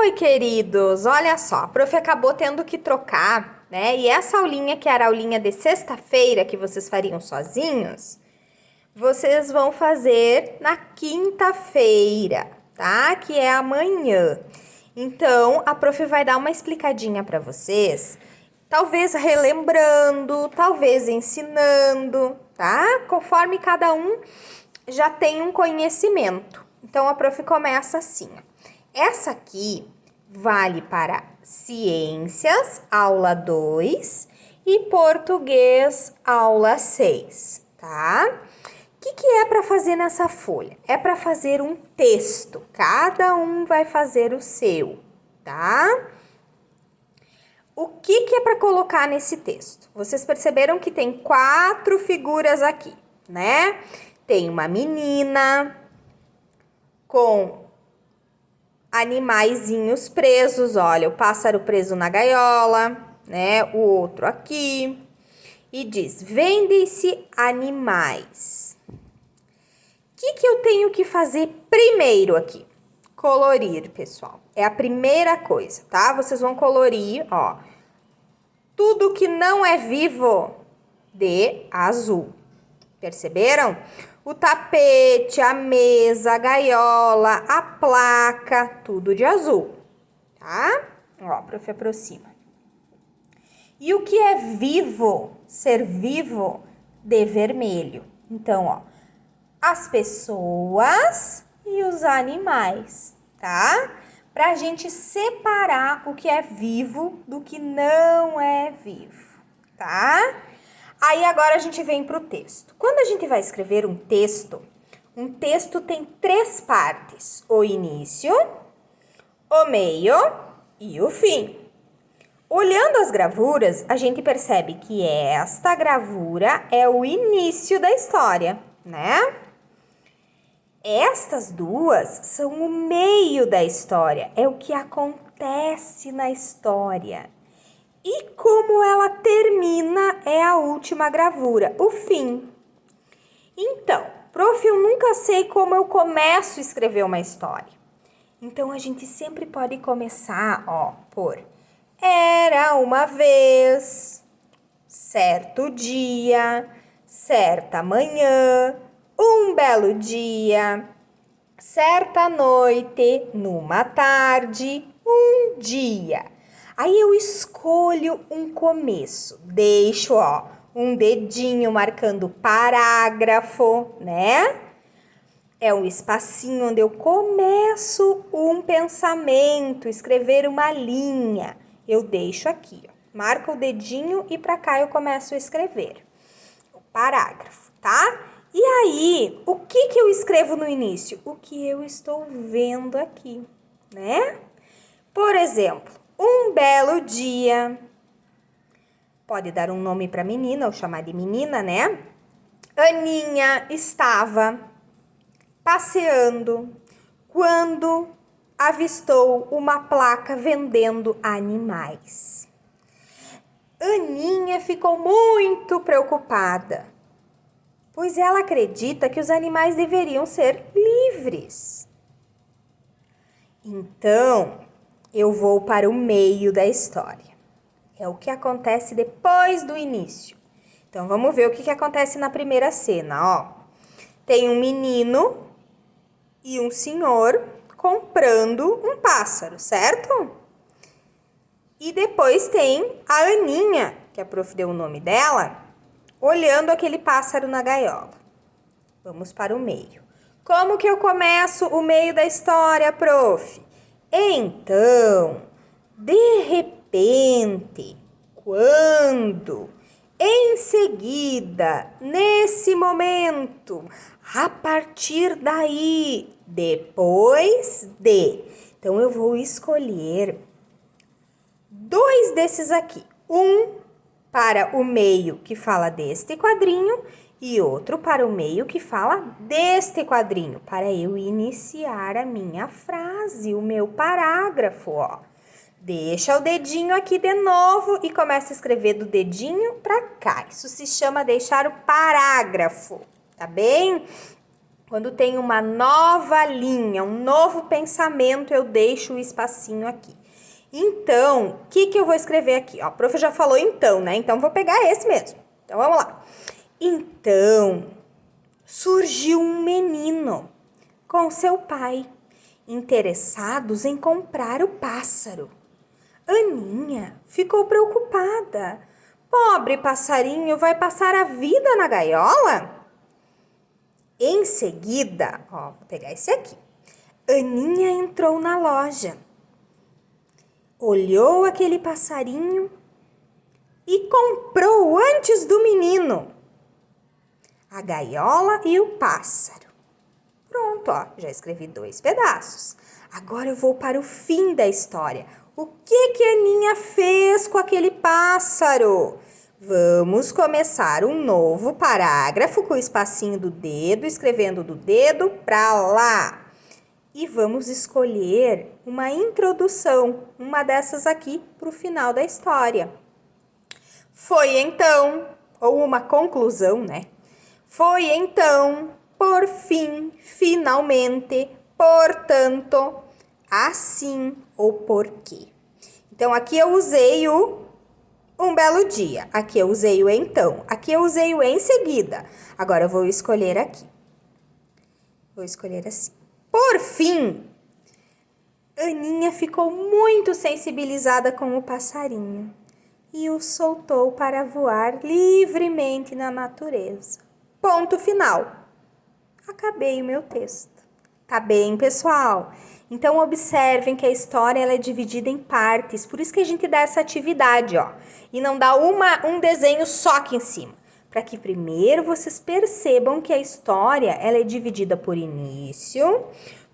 Oi, queridos! Olha só, a prof acabou tendo que trocar, né? E essa aulinha, que era a aulinha de sexta-feira, que vocês fariam sozinhos, vocês vão fazer na quinta-feira, tá? Que é amanhã. Então, a prof vai dar uma explicadinha para vocês, talvez relembrando, talvez ensinando, tá? Conforme cada um já tem um conhecimento. Então, a prof começa assim, ó. Essa aqui vale para ciências, aula 2, e português, aula 6, tá? O que é para fazer nessa folha? É para fazer um texto. Cada um vai fazer o seu, tá? O que é para colocar nesse texto? Vocês perceberam que tem 4 figuras aqui, né? Tem uma menina com animaizinhos presos, olha, o pássaro preso na gaiola, né? O outro aqui. E diz, vendem-se animais. O que eu tenho que fazer primeiro aqui? Colorir, pessoal. É a primeira coisa, tá? Vocês vão colorir, ó, tudo que não é vivo de azul. Perceberam? O tapete, a mesa, a gaiola, a placa, tudo de azul, tá? Ó, prof, aproxima. E o que é vivo, ser vivo, de vermelho. Então, ó, as pessoas e os animais, tá? Pra gente separar o que é vivo do que não é vivo, tá? Aí agora a gente vem pro texto. Quando a gente vai escrever um texto tem 3 partes: o início, o meio e o fim. Olhando as gravuras, a gente percebe que esta gravura é o início da história, né? Estas duas são o meio da história, é o que acontece na história. E como ela termina é a última gravura, o fim. Então, prof, eu nunca sei como eu começo a escrever uma história. Então, a gente sempre pode começar, ó, por era uma vez, certo dia, certa manhã, um belo dia, certa noite, numa tarde, um dia. Aí eu escolho um começo, deixo, ó, um dedinho marcando parágrafo, né? É um espacinho onde eu começo um pensamento, escrever uma linha. Eu deixo aqui, ó, marco o dedinho e pra cá eu começo a escrever o parágrafo, tá? E aí, o que eu escrevo no início? O que eu estou vendo aqui, né? Por exemplo, um belo dia. Pode dar um nome para menina ou chamar de menina, né? Aninha estava passeando quando avistou uma placa vendendo animais. Aninha ficou muito preocupada, pois ela acredita que os animais deveriam ser livres. Então, eu vou para o meio da história. É o que acontece depois do início. Então, vamos ver o que acontece na primeira cena, ó. Tem um menino e um senhor comprando um pássaro, certo? E depois tem a Aninha, que a prof deu o nome dela, olhando aquele pássaro na gaiola. Vamos para o meio. Como que eu começo o meio da história, prof? Então, de repente, quando, em seguida, nesse momento, a partir daí, depois de. Então, eu vou escolher 2 desses aqui. Um para o meio que fala deste quadrinho e outro para o meio que fala deste quadrinho, para eu iniciar a minha frase, o meu parágrafo, ó. Deixa o dedinho aqui de novo e começa a escrever do dedinho para cá. Isso se chama deixar o parágrafo, tá bem? Quando tem uma nova linha, um novo pensamento, eu deixo o espacinho aqui. Então, o que eu vou escrever aqui? Ó, a prof já falou então, né? Então, vou pegar esse mesmo. Então, vamos lá. Então, surgiu um menino com seu pai, interessados em comprar o pássaro. Aninha ficou preocupada. Pobre passarinho, vai passar a vida na gaiola? Em seguida, ó, vou pegar esse aqui. Aninha entrou na loja, olhou aquele passarinho e comprou antes do menino a gaiola e o pássaro. Pronto, ó, já escrevi 2 pedaços. Agora eu vou para o fim da história. O que a Aninha fez com aquele pássaro? Vamos começar um novo parágrafo com o espacinho do dedo, escrevendo do dedo para lá. E vamos escolher uma introdução, uma dessas aqui, para o final da história. Foi então, ou uma conclusão, né? Foi então, por fim, finalmente, portanto, assim ou porquê. Então, aqui eu usei o um belo dia. Aqui eu usei o então. Aqui eu usei o em seguida. Agora eu vou escolher aqui. Vou escolher assim. Por fim, Aninha ficou muito sensibilizada com o passarinho e o soltou para voar livremente na natureza. Ponto final. Acabei o meu texto. Tá bem, pessoal? Então, observem que a história ela é dividida em partes. Por isso que a gente dá essa atividade, ó. E não dá um desenho só aqui em cima. Para que primeiro vocês percebam que a história ela é dividida por início,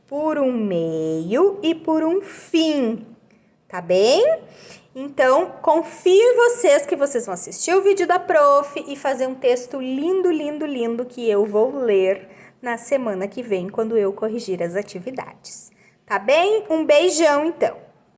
por um meio e por um fim. Tá bem? Então, confio em vocês que vocês vão assistir o vídeo da prof e fazer um texto lindo, lindo, lindo que eu vou ler na semana que vem, quando eu corrigir as atividades. Tá bem? Um beijão, então!